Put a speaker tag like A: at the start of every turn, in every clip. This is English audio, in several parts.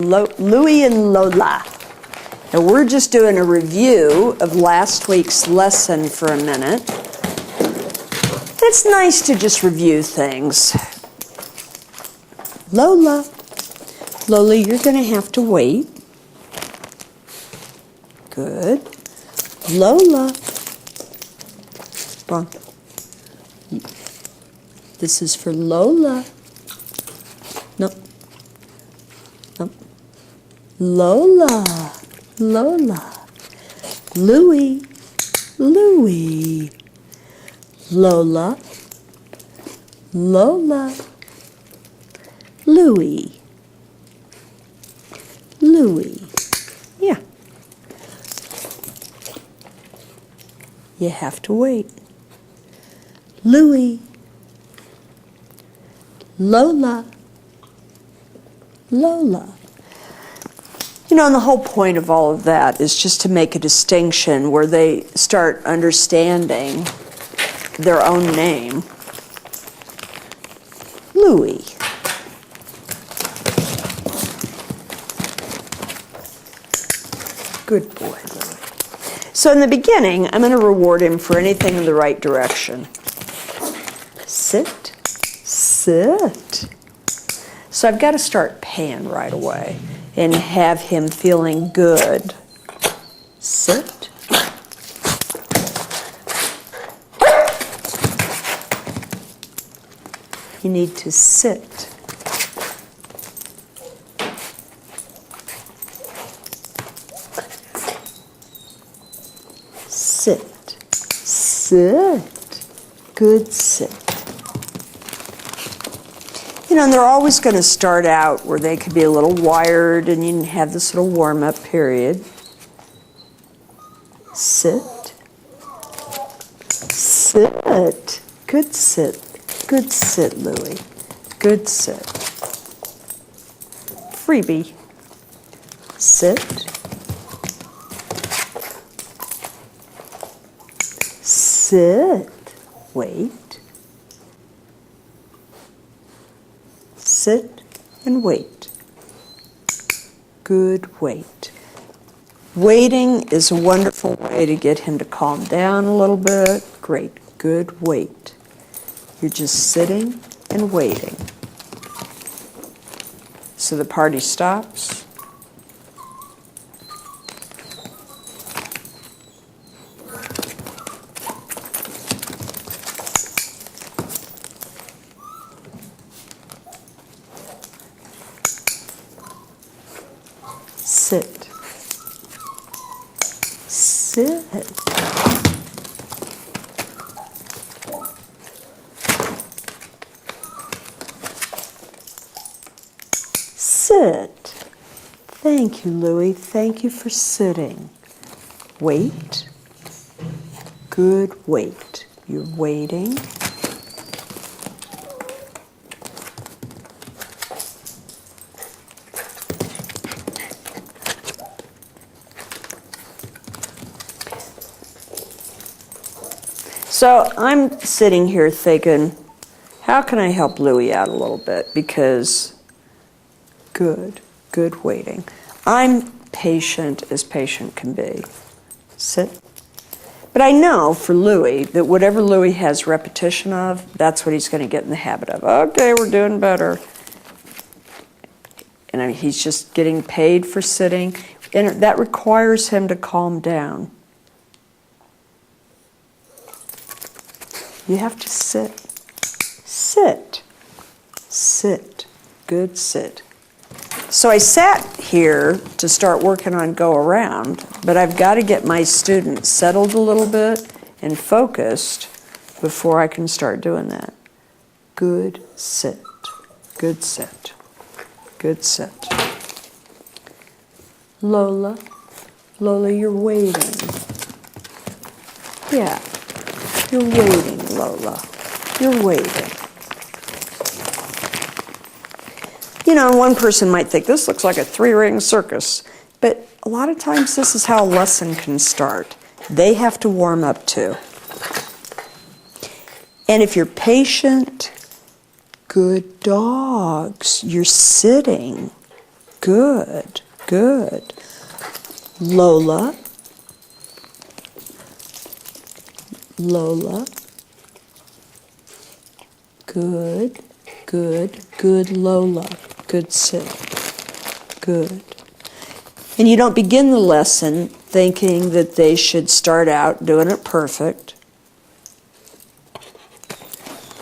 A: Louie and Lola. Now we're just doing a review of last week's lesson for a minute. It's nice to just review things. Lola, you're going to have to wait. Good. Lola. Come on. This is for Lola. No. No. Lola. Louie. Lola. Louie. Yeah. You have to wait. Louie. Lola. You know, and the whole point of all of that is just to make a distinction where they start understanding their own name. Louie. Good boy, Louie. So in the beginning, I'm going to reward him for anything in the right direction. Sit. So I've got to start paying right away and have him feeling good. Sit. You need to sit. Sit. Good sit. You know, and they're always going to start out where they could be a little wired and you can have this little warm-up period. Sit. Good sit, Louie. Good sit. Freebie. Sit. Wait. Sit and wait. Good wait. Waiting is a wonderful way to get him to calm down a little bit. Great. Good wait. You're just sitting and waiting. So the party stops. Sit. Sit. Thank you, Louie. Thank you for sitting. Wait. Good wait. You're waiting. So I'm sitting here thinking, how can I help Louie out a little bit? Because good waiting. I'm patient as patient can be. Sit. But I know for Louie that whatever Louie has repetition of, that's what he's going to get in the habit of. Okay, we're doing better. And I mean, he's just getting paid for sitting. And that requires him to calm down. You have to sit. Good sit. So I sat here to start working on go around, but I've got to get my students settled a little bit and focused before I can start doing that. Good sit. Lola, you're waiting. Yeah. You're waiting, Lola. You're waiting. You know, one person might think this looks like a three-ring circus, but a lot of times this is how a lesson can start. They have to warm up too. And if you're patient, good dogs, you're sitting. Good, good. Lola. Lola. Good, good, good Lola. Good sit. Good. And you don't begin the lesson thinking that they should start out doing it perfect.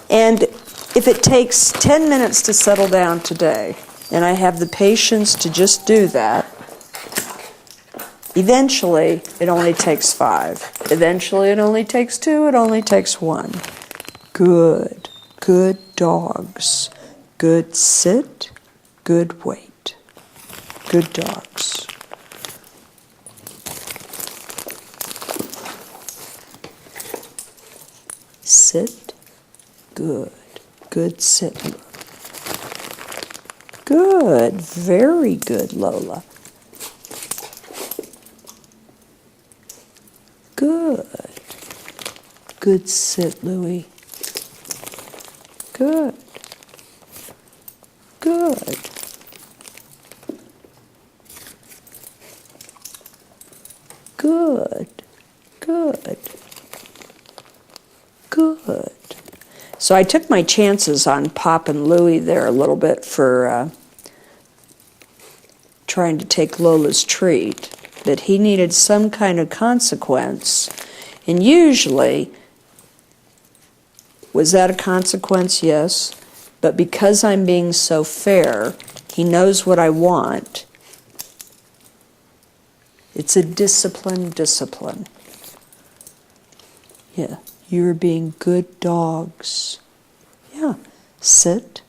A: And if it takes 10 minutes to settle down today, and I have the patience to just do that, eventually it only takes 5. Eventually it only takes 2, it only takes 1. Good, good dogs. Good sit, good wait. Good dogs. Sit, good. Good sit. Good, very good, Lola. Good. Good sit, Louie. Good. Good. Good. Good. Good. So I took my chances on Pop and Louie there a little bit for trying to take Lola's treat, that he needed some kind of consequence. And usually, was that a consequence? Yes. But because I'm being so fair, he knows what I want. It's a discipline. Yeah. You're being good dogs. Yeah. Sit.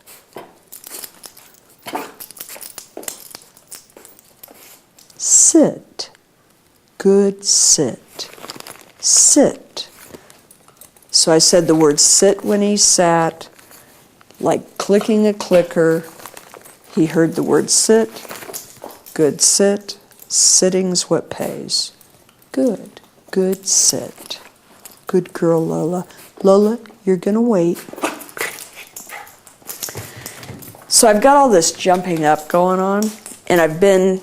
A: Sit. Good sit. Sit. So I said the word sit when he sat, like clicking a clicker. He heard the word sit. Good sit. Sitting's what pays. Good. Good sit. Good girl, Lola. Lola, you're going to wait. So I've got all this jumping up going on, and I've been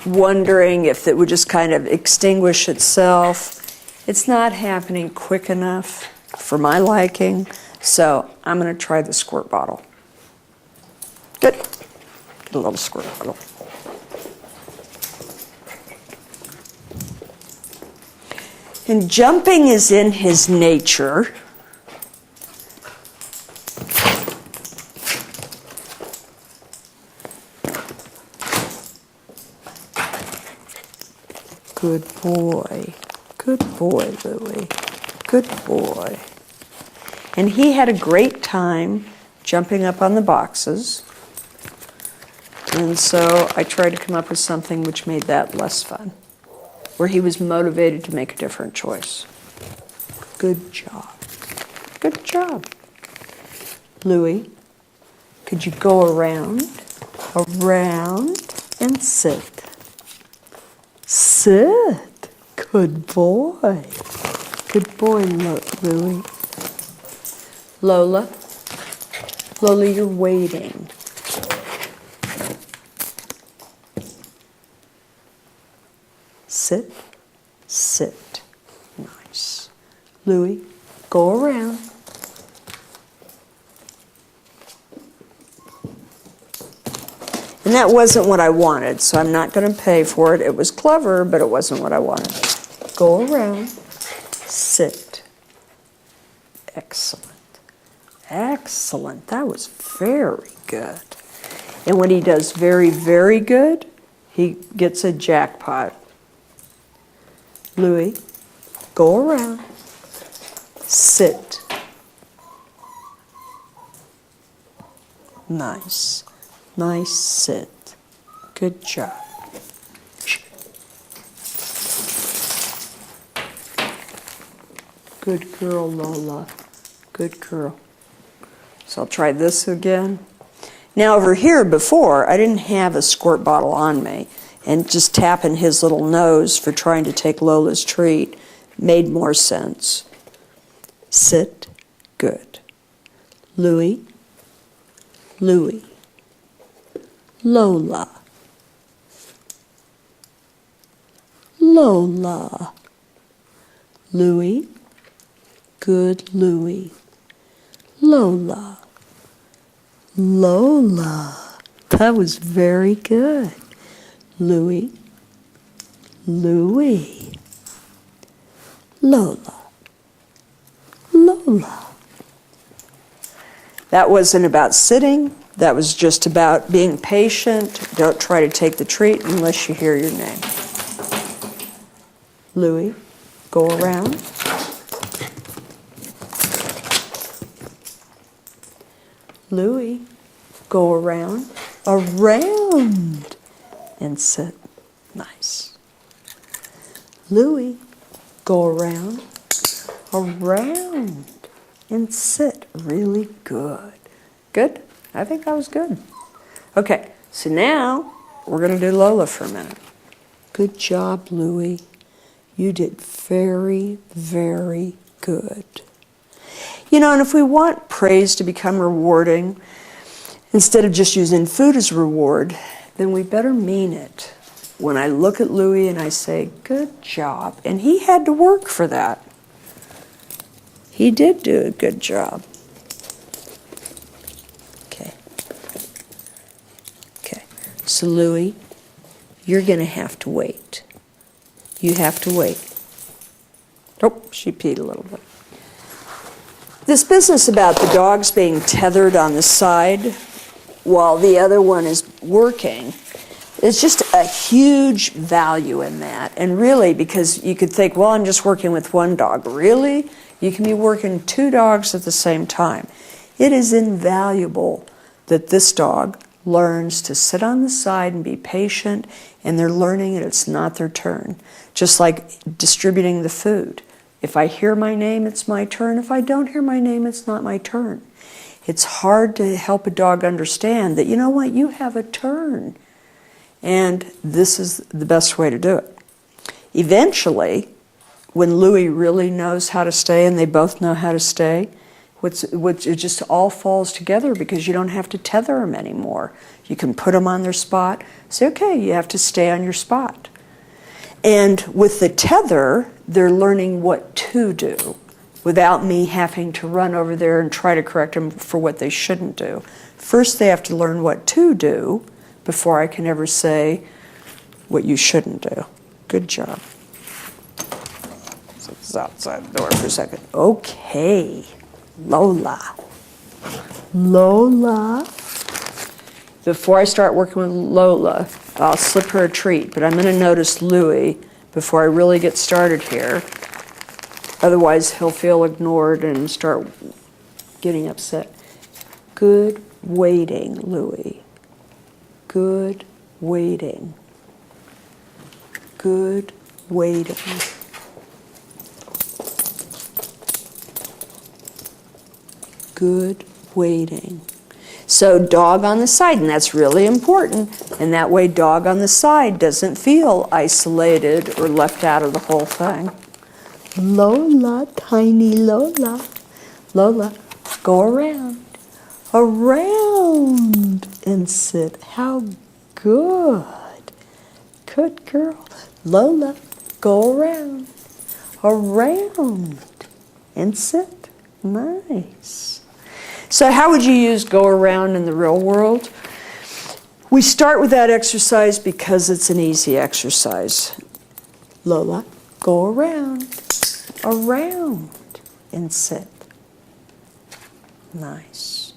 A: wondering if it would just kind of extinguish itself. It's not happening quick enough for my liking, so I'm going to try the squirt bottle. Good. Get a little squirt bottle. And jumping is in his nature. Good boy. Good boy, Louie. Good boy. And he had a great time jumping up on the boxes. And so I tried to come up with something which made that less fun, where he was motivated to make a different choice. Good job. Good job. Louie, could you go around, and sit? Sit. Good boy. Good boy, Louie. Lola. Lola, you're waiting. Sit, sit. Nice. Louie, go around. And that wasn't what I wanted, so I'm not going to pay for it. It was clever, but it wasn't what I wanted. Go around. Sit. Excellent. Excellent. That was very good. And when he does very, very good, he gets a jackpot. Louie, go around. Sit. Nice. Nice sit. Good job. Good girl, Lola. Good girl. So I'll try this again. Now over here before, I didn't have a squirt bottle on me, and just tapping his little nose for trying to take Lola's treat made more sense. Sit. Good. Louie. Louie. Lola. Lola. Louie. Good Louie. Lola. Lola. That was very good. Louie. Louie. Lola. Lola. That wasn't about sitting. That was just about being patient. Don't try to take the treat unless you hear your name. Louie, go around. Louie, go around. Around. And sit. Nice. Louie, go around. Around. And sit. Really good. Good? I think that was good. Okay, so now we're going to do Lola for a minute. Good job, Louie. You did very, very good. You know, and if we want praise to become rewarding, instead of just using food as reward, then we better mean it. When I look at Louie and I say, good job, and he had to work for that. He did do a good job. Okay, so Louie, you're going to have to wait. You have to wait. Oh, she peed a little bit. This business about the dogs being tethered on the side while the other one is working, there's just a huge value in that. And really, because you could think, well, I'm just working with one dog. Really? You can be working 2 dogs at the same time. It is invaluable that this dog learns to sit on the side and be patient, and they're learning that it's not their turn. Just like distributing the food. If I hear my name, it's my turn. If I don't hear my name, it's not my turn. It's hard to help a dog understand that, you know what, you have a turn. And this is the best way to do it. Eventually, when Louie really knows how to stay and they both know how to stay, it just all falls together because you don't have to tether them anymore. You can put them on their spot. Say, okay, you have to stay on your spot. And with the tether, they're learning what to do without me having to run over there and try to correct them for what they shouldn't do. First, they have to learn what to do before I can ever say what you shouldn't do. Good job. So it's outside the door for a second. Okay, Lola. Lola. Before I start working with Lola, I'll slip her a treat, but I'm going to notice Louie before I really get started here. Otherwise, he'll feel ignored and start getting upset. Good waiting, Louie. Good waiting. Good waiting. Good waiting. So dog on the side, and that's really important. And that way dog on the side doesn't feel isolated or left out of the whole thing. Lola, tiny Lola. Lola, go around. Around and sit. How good. Good girl. Lola, go around. Around and sit. Nice. So how would you use go around in the real world? We start with that exercise because it's an easy exercise. Lola, go around, and sit. Nice.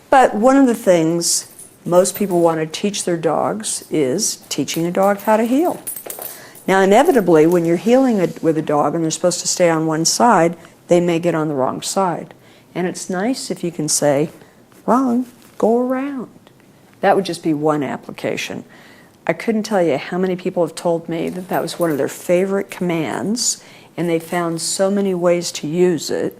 A: But one of the things most people want to teach their dogs is teaching a dog how to heel. Now, inevitably, when you're heeling with a dog and they're supposed to stay on one side, they may get on the wrong side. And it's nice if you can say, wrong, go around. That would just be one application. I couldn't tell you how many people have told me that that was one of their favorite commands, and they found so many ways to use it.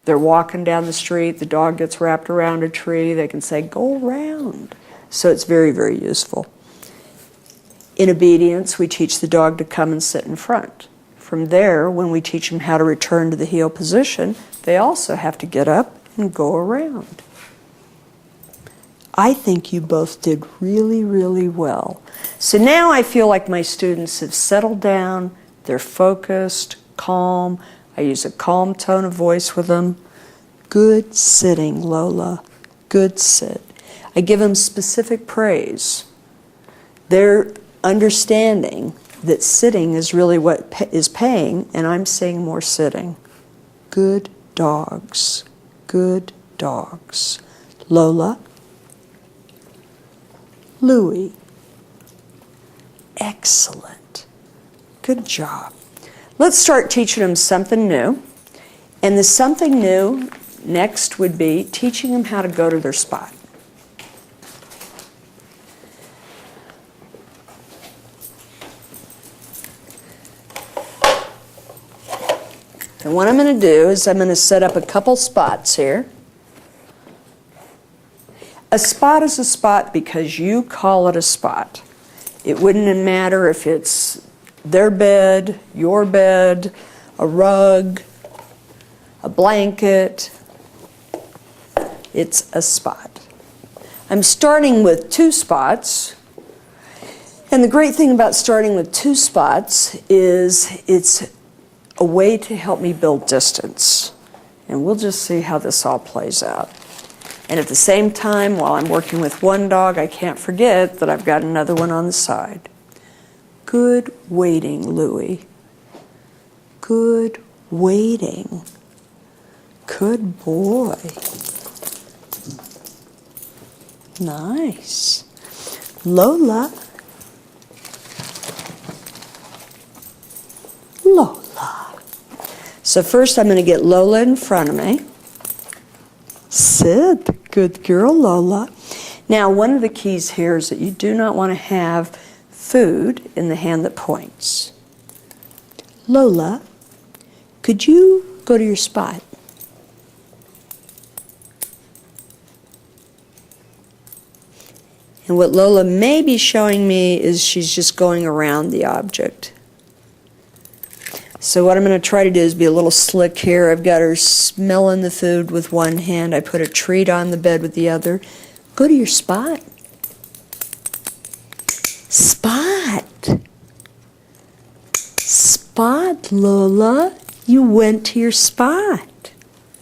A: They're walking down the street, the dog gets wrapped around a tree, they can say, go around. So it's very, very useful. In obedience, we teach the dog to come and sit in front. From there, when we teach them how to return to the heel position, they also have to get up and go around. I think you both did really, really well. So now I feel like my students have settled down, they're focused, calm. I use a calm tone of voice with them. Good sitting, Lola. Good sit. I give them specific praise. They're understanding that sitting is really what is paying, and I'm saying more sitting. Good dogs. Good dogs. Lola. Louie. Excellent. Good job. Let's start teaching them something new. And the something new next would be teaching them how to go to their spot. And what I'm going to do is I'm going to set up a couple spots here. A spot is a spot because you call it a spot. It wouldn't matter if it's their bed, your bed, a rug, a blanket. It's a spot. I'm starting with 2 spots. And the great thing about starting with 2 spots is it's a way to help me build distance. And we'll just see how this all plays out. And at the same time, while I'm working with one dog, I can't forget that I've got another one on the side. Good waiting, Louie. Good waiting. Good boy. Nice. Lola. Lola. So first I'm going to get Lola in front of me. Sit. Good girl, Lola. Now, one of the keys here is that you do not want to have food in the hand that points. Lola, could you go to your spot? And what Lola may be showing me is she's just going around the object. So what I'm going to try to do is be a little slick here. I've got her smelling the food with one hand. I put a treat on the bed with the other. Go to your spot. Spot. Spot, Lola. You went to your spot.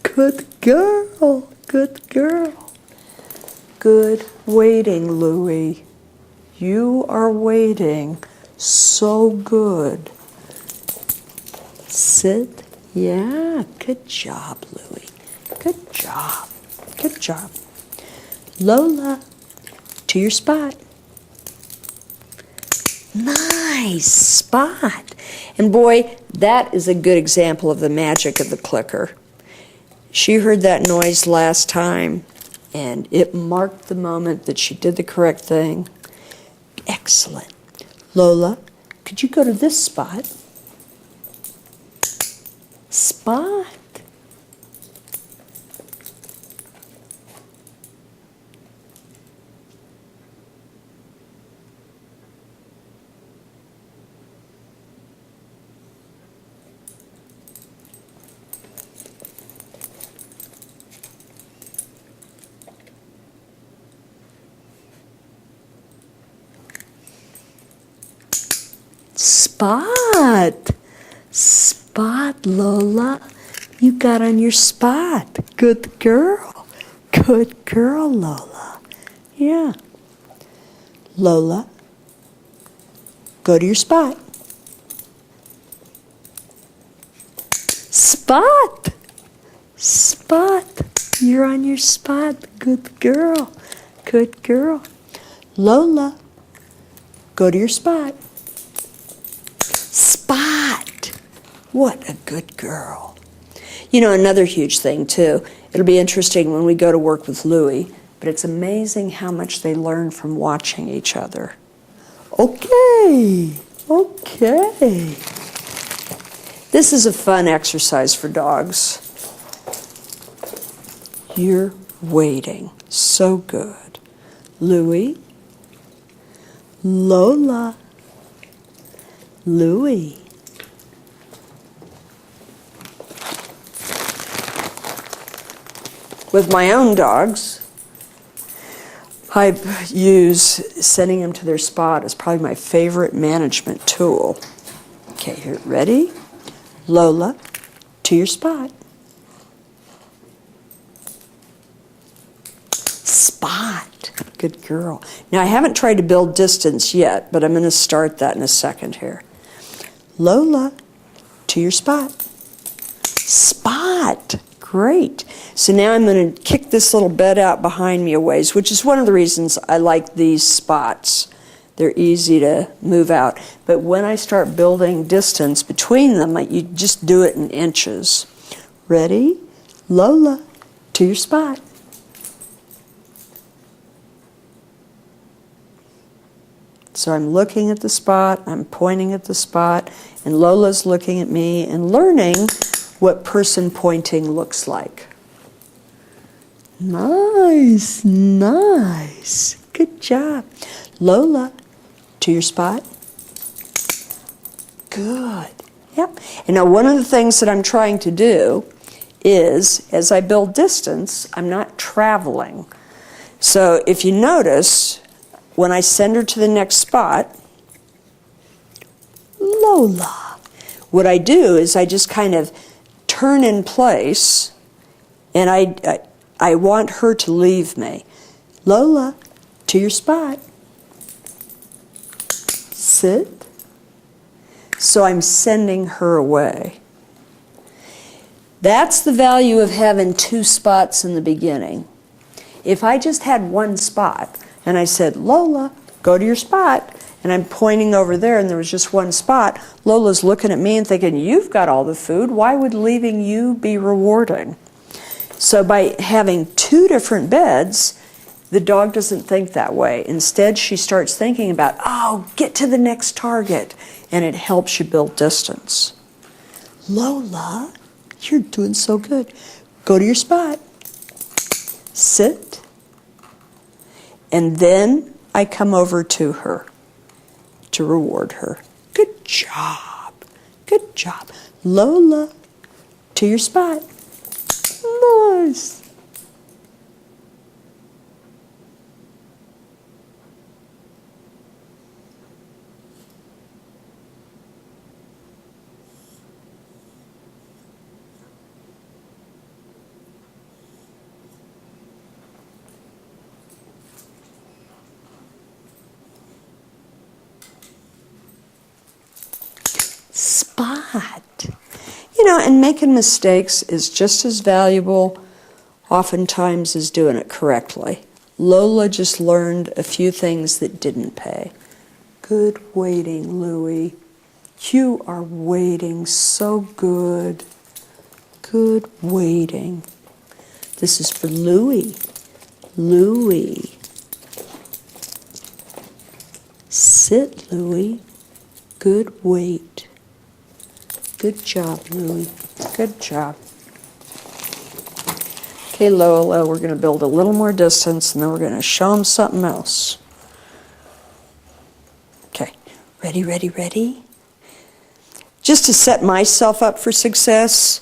A: Good girl. Good girl. Good waiting, Louie. You are waiting so good. Sit. Yeah, good job, Louie. Good job. Good job. Lola, to your spot. Nice spot. And boy, that is a good example of the magic of the clicker. She heard that noise last time, and it marked the moment that she did the correct thing. Excellent. Lola, could you go to this spot? Spot. Spot. Spot, Lola. You got on your spot. Good girl. Good girl, Lola. Yeah. Lola, go to your spot. Spot. Spot. You're on your spot. Good girl. Good girl. Lola, go to your spot. Spot. What a good girl. You know, another huge thing, too, it'll be interesting when we go to work with Louie, but it's amazing how much they learn from watching each other. Okay. Okay. This is a fun exercise for dogs. You're waiting. So good. Louie. Lola. Louie. With my own dogs, I use sending them to their spot as probably my favorite management tool. Okay, here, ready? Lola, to your spot. Spot. Good girl. Now, I haven't tried to build distance yet, but I'm going to start that in a second here. Lola, to your spot. Spot. Great. So now I'm going to kick this little bed out behind me a ways, which is one of the reasons I like these spots. They're easy to move out. But when I start building distance between them, you just do it in inches. Ready? Lola, to your spot. So I'm looking at the spot, I'm pointing at the spot, and Lola's looking at me and learning what person pointing looks like. Nice, nice. Good job. Lola, to your spot. Good. Yep. And now one of the things that I'm trying to do is, as I build distance, I'm not traveling. So if you notice, when I send her to the next spot, Lola, what I do is I just kind of turn in place, and I want her to leave me. Lola, to your spot. Sit. So I'm sending her away. That's the value of having two spots in the beginning. If I just had one spot, and I said, Lola, go to your spot, and I'm pointing over there, and there was just one spot, Lola's looking at me and thinking, you've got all the food. Why would leaving you be rewarding? So by having two different beds, the dog doesn't think that way. Instead, she starts thinking about, oh, get to the next target, and it helps you build distance. Lola, you're doing so good. Go to your spot. Sit. And then I come over to her to reward her. Good job. Good job. Lola, to your spot. Nice. Spot. You know, and making mistakes is just as valuable oftentimes as doing it correctly. Lola just learned a few things that didn't pay. Good waiting, Louie. You are waiting so good. Good waiting. This is for Louie. Louie. Sit, Louie. Good wait. Good job, Louie. Good job. Okay, Lola, we're going to build a little more distance, and then we're going to show them something else. Okay, ready, ready, ready? Just to set myself up for success,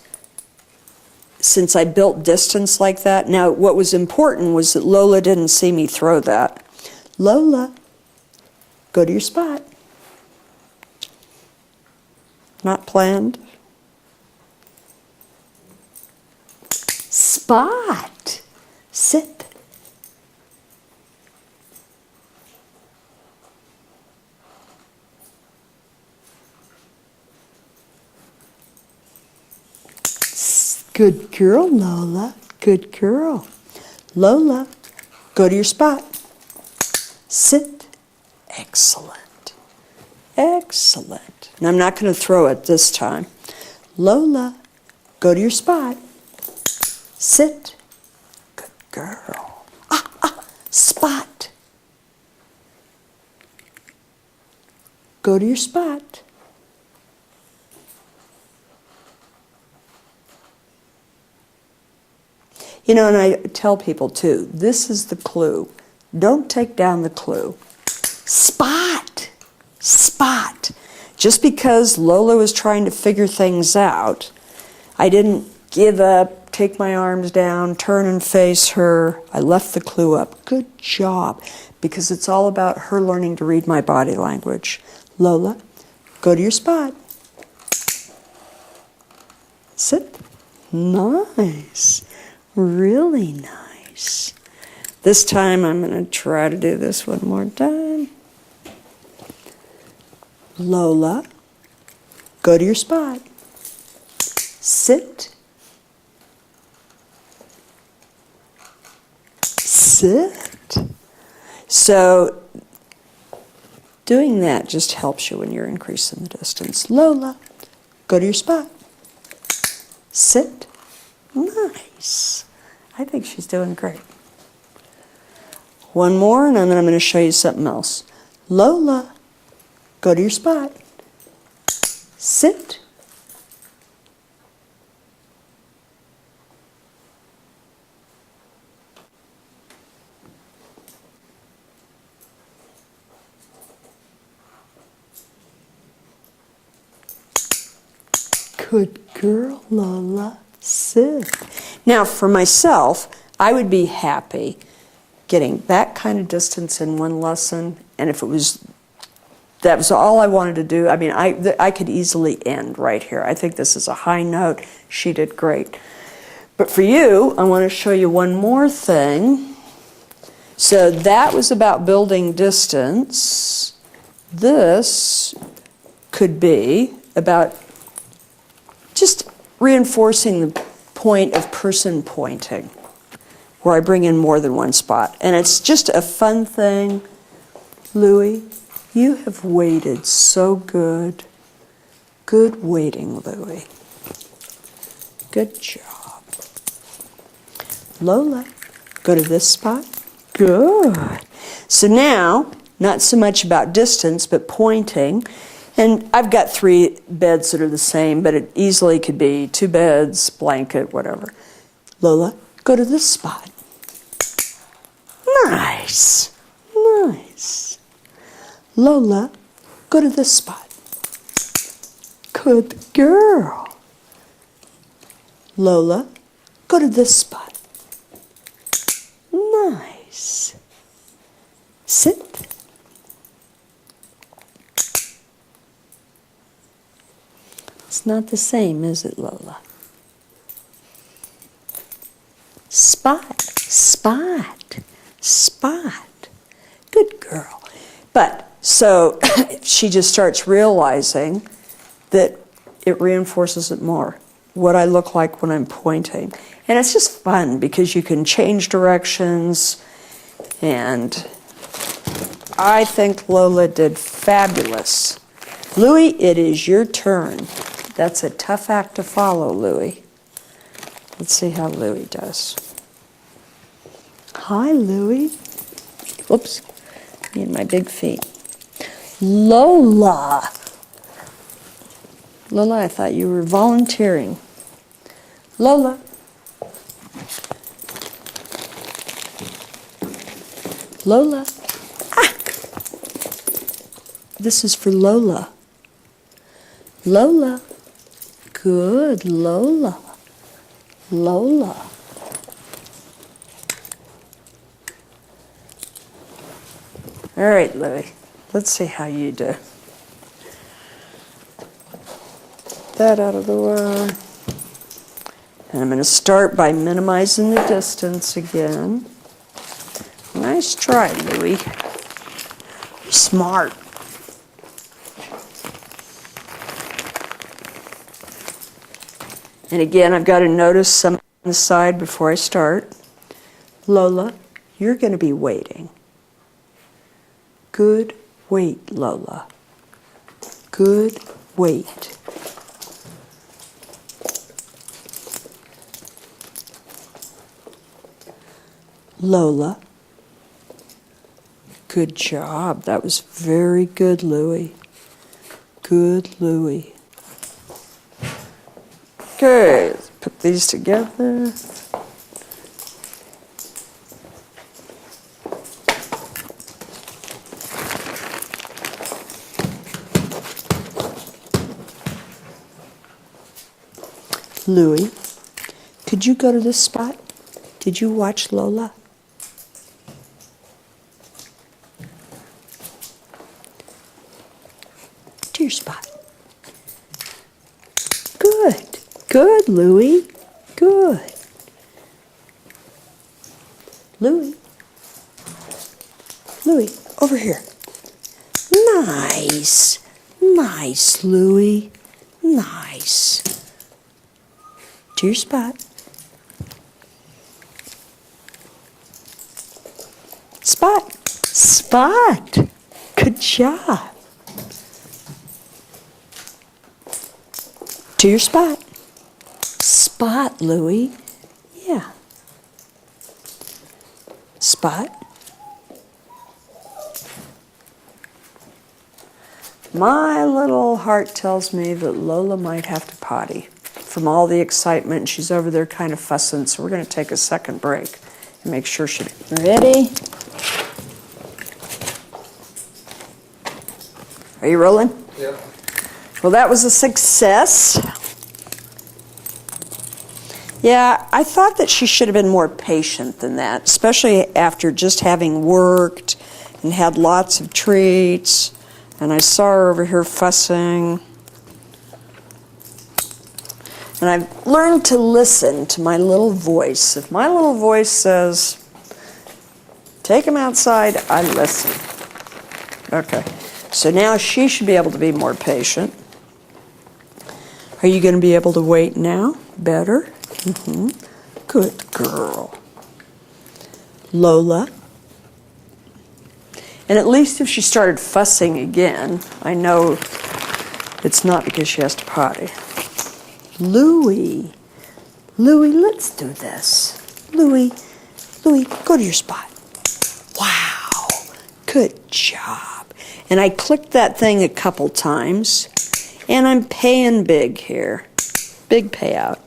A: since I built distance like that, now what was important was that Lola didn't see me throw that. Lola, go to your spot. Not planned. Spot. Sit. Good girl, Lola. Good girl. Lola, go to your spot. Sit. Excellent. Excellent. And I'm not going to throw it this time. Lola, go to your spot. Sit. Good girl. Spot. Go to your spot. You know, and I tell people too, this is the clue. Don't take down the clue. Spot. Spot. Just because Lola was trying to figure things out, I didn't give up, take my arms down, turn and face her. I left the clue up. Good job, because it's all about her learning to read my body language. Lola, go to your spot. Sit. Nice. Really nice. This time I'm going to try to do this one more time. Lola, go to your spot. Sit. Sit. So doing that just helps you when you're increasing the distance. Lola, go to your spot. Sit. Nice. I think she's doing great. One more, and then I'm going to show you something else. Lola, go to your spot. Sit. Good girl, Lola. Sit. Now, for myself, I would be happy getting that kind of distance in one lesson, and if that was all I wanted to do, I mean, I could easily end right here. I think this is a high note. She did great. But for you, I want to show you one more thing. So that was about building distance. This could be about just reinforcing the point of person pointing, where I bring in more than one spot. And it's just a fun thing. Louie, you have waited so good. Good waiting, Louie. Good job. Lola, go to this spot. Good. So now, not so much about distance, but pointing. And I've got 3 beds that are the same, but it easily could be 2 beds, blanket, whatever. Lola, go to this spot. Nice. Nice. Lola, go to this spot. Good girl. Lola, go to this spot. Nice. Sit. It's not the same, is it, Lola? Spot, spot, spot. Good girl. But, so, she just starts realizing that it reinforces it more, what I look like when I'm pointing. And it's just fun, because you can change directions, and I think Lola did fabulous. Louie, it is your turn. That's a tough act to follow, Louie. Let's see how Louie does. Hi, Louie. Oops, me and my big feet. Lola. Lola, I thought you were volunteering. Lola. Lola. Ah! This is for Lola. Lola. Good, Lola. Lola. All right, Louie. Let's see how you do. That out of the way. And I'm going to start by minimizing the distance again. Nice try, Louie. You're smart. And again, I've got to notice something on the side before I start. Lola, you're going to be waiting. Good wait, Lola. Good wait. Lola. Good job. That was very good, Louie. Good, Louie. Okay, let's put these together. Louie, Could you go to this spot? Did you watch Lola? To your spot. Good. Good, Louie. Good. Louie. Louie, over here. Nice. Nice, Louie. Nice. To your spot. Spot. Spot. Good job. To your spot. Spot, Louie. Yeah. Spot. My little heart tells me that Lola might have to potty from all the excitement. She's over there kind of fussing, so we're going to take a second break and make sure she's ready. Are you rolling?
B: Yeah.
A: Well, that was a success. Yeah, I thought that she should have been more patient than that, especially after just having worked and had lots of treats. And I saw her over here fussing. And I've learned to listen to my little voice. If my little voice says, take him outside, I listen. Okay. So now she should be able to be more patient. Are you going to be able to wait now? Better? Mm-hmm. Good girl. Lola. And at least if she started fussing again, I know it's not because she has to potty. Louie. Louie, let's do this. Louie, Louie, go to your spot. Wow. Good job. And I clicked that thing a couple times, and I'm paying big here. Big payout.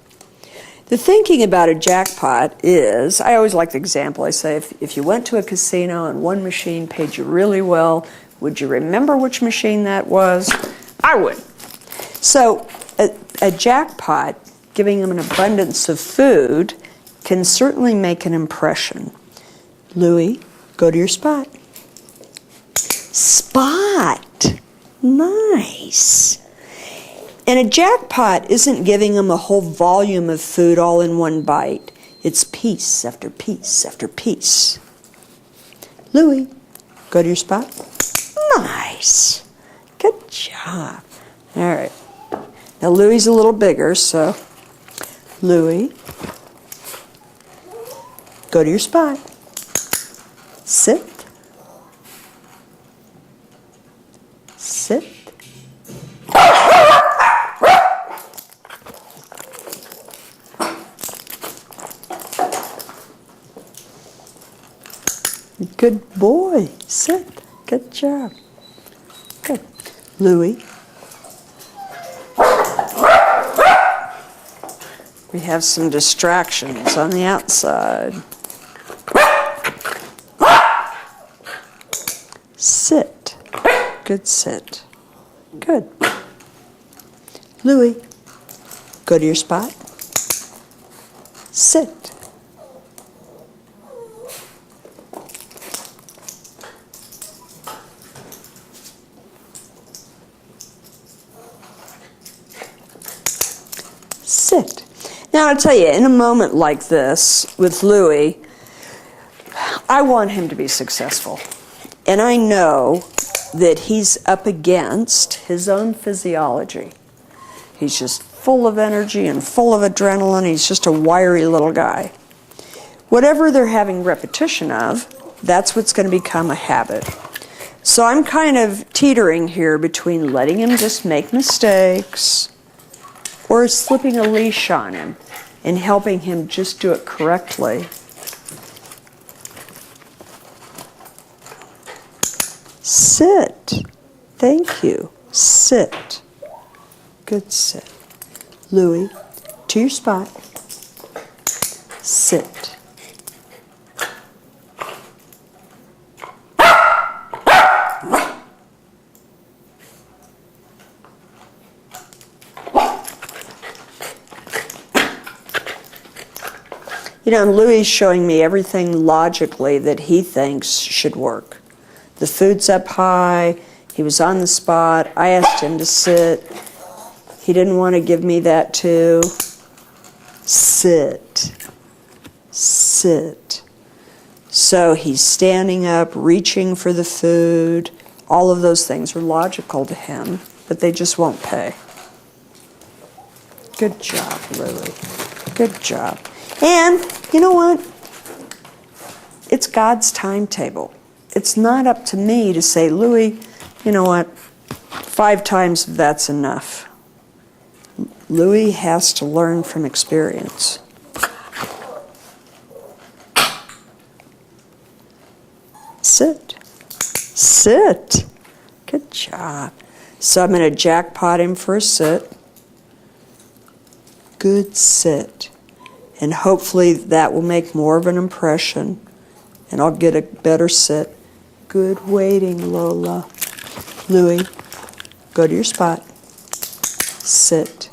A: The thinking about a jackpot is, I always like the example, I say, if you went to a casino and one machine paid you really well, would you remember which machine that was? I would. So a jackpot, giving them an abundance of food, can certainly make an impression. Louie, go to your spot. Spot. Nice. And a jackpot isn't giving them a whole volume of food all in one bite. It's piece after piece after piece. Louie, go to your spot. Nice. Good job. All right. Now Louie's a little bigger, so Louie, go to your spot. Sit. Sit. Good boy. Sit. Good job. Good. Louie. We have some distractions on the outside. Sit. Good sit. Good. Louie, go to your spot. Sit. Sit. Now, I'll tell you, in a moment like this with Louie, I want him to be successful. And I know that he's up against his own physiology. He's just full of energy and full of adrenaline. He's just a wiry little guy. Whatever they're having repetition of, that's what's going to become a habit. So I'm kind of teetering here between letting him just make mistakes or slipping a leash on him and helping him just do it correctly. Sit. Thank you. Sit. Good sit. Louie, to your spot. Sit. You know, Louis showing me everything logically that he thinks should work. The food's up high. He was on the spot. I asked him to sit. He didn't want to give me that too. Sit. Sit. So he's standing up, reaching for the food. All of those things are logical to him, but they just won't pay. Good job, Louis. Good job. And you know what? It's God's timetable. It's not up to me to say, Louis, you know what? 5 times that's enough. Louis has to learn from experience. Sit. Sit. Good job. So I'm going to jackpot him for a sit. Good sit. And hopefully that will make more of an impression. And I'll get a better sit. Good waiting, Lola. Louis, go to your spot. Sit.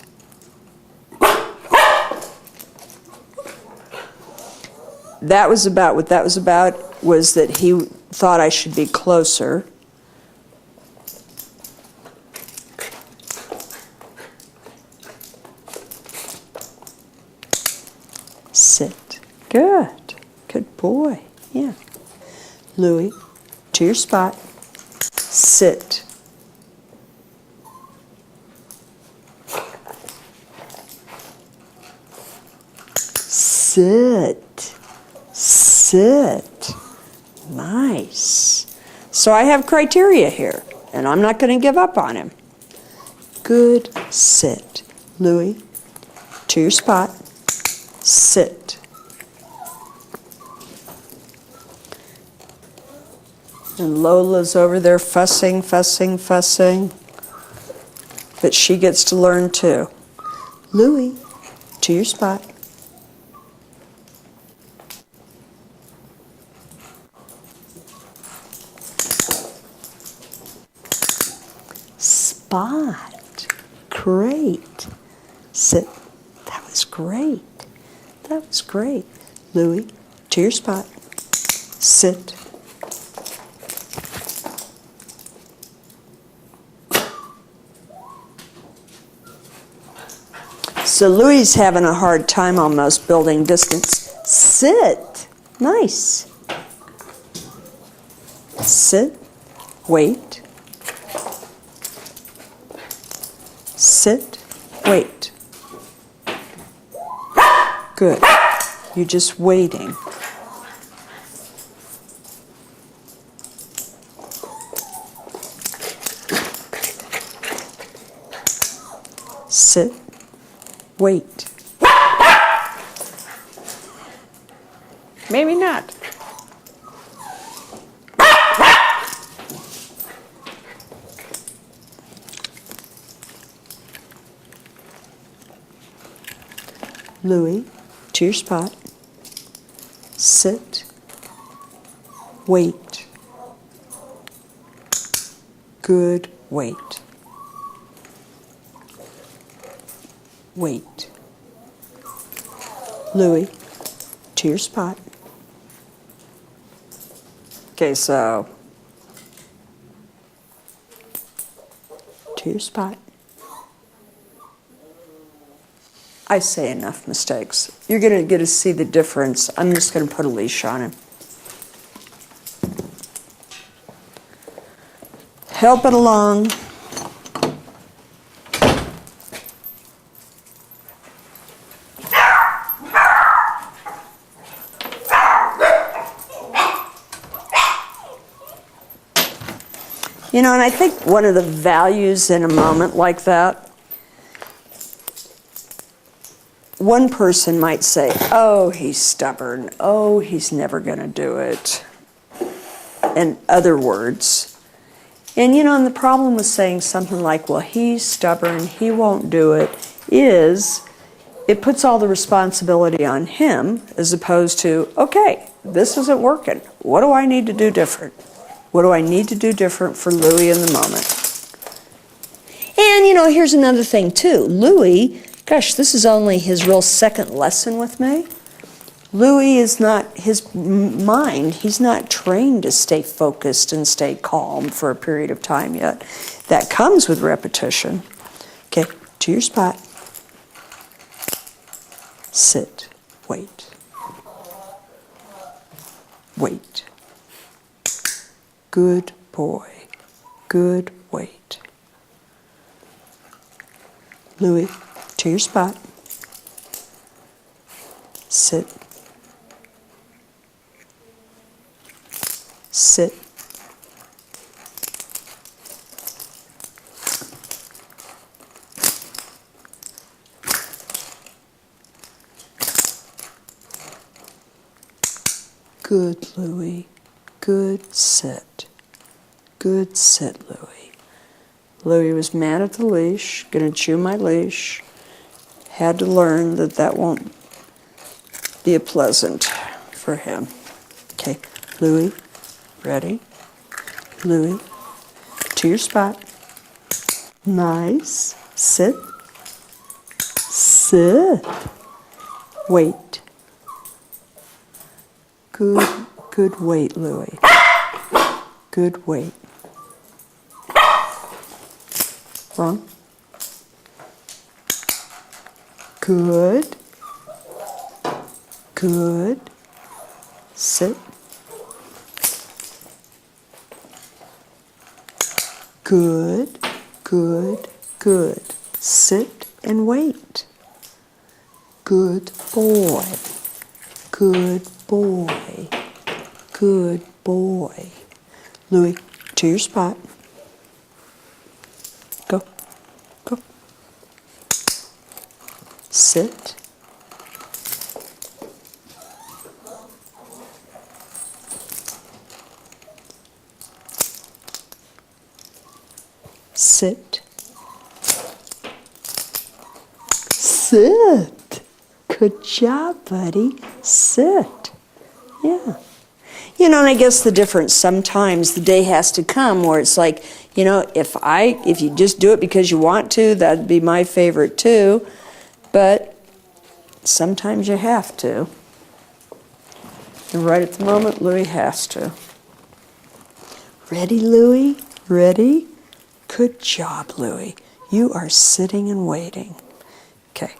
A: That was about what that was about, was that he thought I should be closer. Sit. Good. Good boy. Yeah. Louis, to your spot. Sit. Sit. Sit. Nice. So I have criteria here, and I'm not going to give up on him. Good sit. Louis, to your spot. Sit. And Lola's over there fussing, fussing, fussing. But she gets to learn too. Louis, to your spot. Spot. Great. Sit. That was great. That was great. Louis, to your spot. Sit. So Louis is having a hard time almost building distance. Sit. Nice. Sit. Wait. Sit. Wait. Good. You're just waiting. Sit. Wait. Maybe not. Louis, to your spot. Sit. Wait. Good. Wait. Wait. Louis, to your spot. Okay, so to your spot. I say enough mistakes. You're going to get to see the difference. I'm just going to put a leash on him. Help it along. You know, and I think one of the values in a moment like that, one person might say, oh, he's stubborn. Oh, he's never going to do it. And other words. And, you know, and the problem with saying something like, well, he's stubborn, he won't do it, is it puts all the responsibility on him as opposed to, okay, this isn't working. What do I need to do different? What do I need to do different for Louis in the moment? And, you know, here's another thing, too. Louis, gosh, this is only his real second lesson with me. Louis is not, his mind, he's not trained to stay focused and stay calm for a period of time yet. That comes with repetition. Okay, to your spot. Sit, wait. Wait. Good boy. Good wait. Louis, to your spot. Sit. Sit. Good, Louis. Good sit. Good sit, Louis. Louis was mad at the leash, gonna chew my leash. Had to learn that that won't be a pleasant for him. Okay, Louis, ready? Louis, to your spot. Nice. Sit. Sit. Wait. Good wait, Louis. Good wait. Wrong. Good. Good. Sit. Good, good, good. Sit and wait. Good boy. Good boy. Good boy. Louis, to your spot. Go. Go. Sit. Sit. Sit. Good job, buddy. Sit. Yeah. You know, and I guess the difference sometimes the day has to come where it's like, you know, if you just do it because you want to, that'd be my favorite too. But sometimes you have to. And right at the moment, Louis has to. Ready, Louis? Ready? Good job, Louis. You are sitting and waiting. Okay.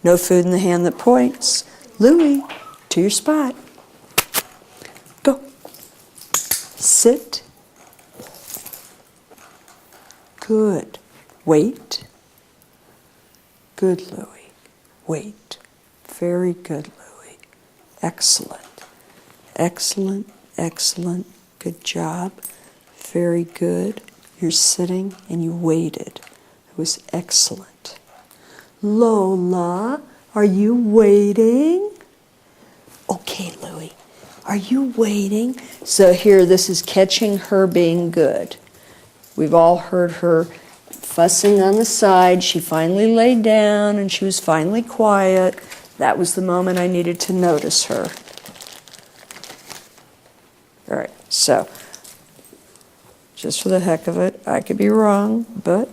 A: No food in the hand that points. Louis, to your spot. Go. Sit. Good. Wait. Good, Louis. Wait. Very good, Louis. Excellent. Excellent, excellent. Good job. Very good. You're sitting and you waited. It was excellent. Lola, are you waiting? Okay, Louis. Are you waiting? So here, this is catching her being good. We've all heard her fussing on the side. She finally laid down and she was finally quiet. That was the moment I needed to notice her. All right, so just for the heck of it, I could be wrong, but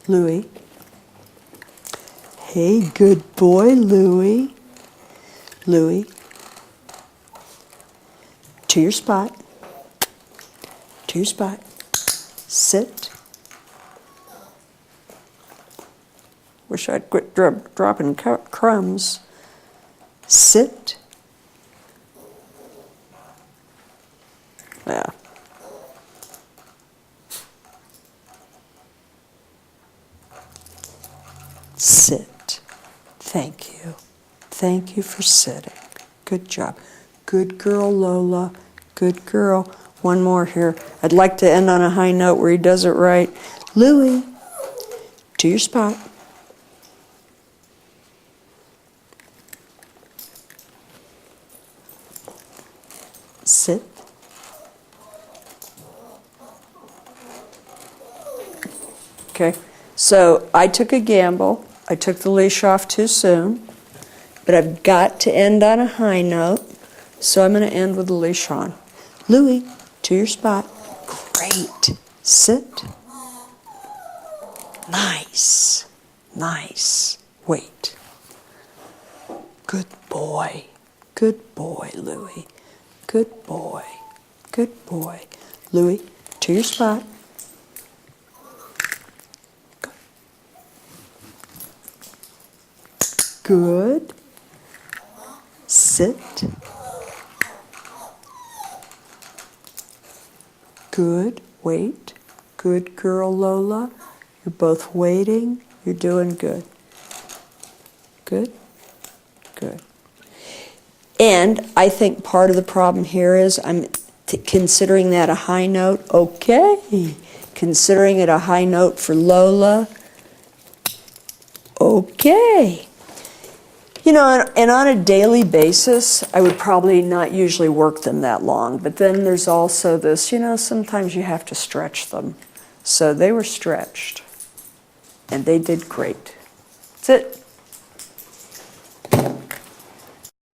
A: Louis. Hey, good boy, Louis. Louis. To your spot. To your spot. Sit. Wish I'd quit dropping crumbs. Sit. Yeah. Sit. Thank you. Thank you for sitting. Good job. Good girl, Lola. Good girl. One more here. I'd like to end on a high note where he does it right. Louis, to your spot. Sit. Okay, so I took a gamble. I took the leash off too soon, but I've got to end on a high note, so I'm going to end with the leash on. Louis, to your spot. Great. Sit. Nice. Nice. Wait. Good boy. Good boy, Louie. Good boy. Good boy. Louie, to your spot. Good. Sit. Good. Wait. Good girl, Lola. You're both waiting. You're doing good. Good. Good. And I think part of the problem here is I'm considering that a high note. Okay. Considering it a high note for Lola. Okay. You know, and on a daily basis, I would probably not usually work them that long. But then there's also this, you know, sometimes you have to stretch them. So they were stretched. And they did great. That's it.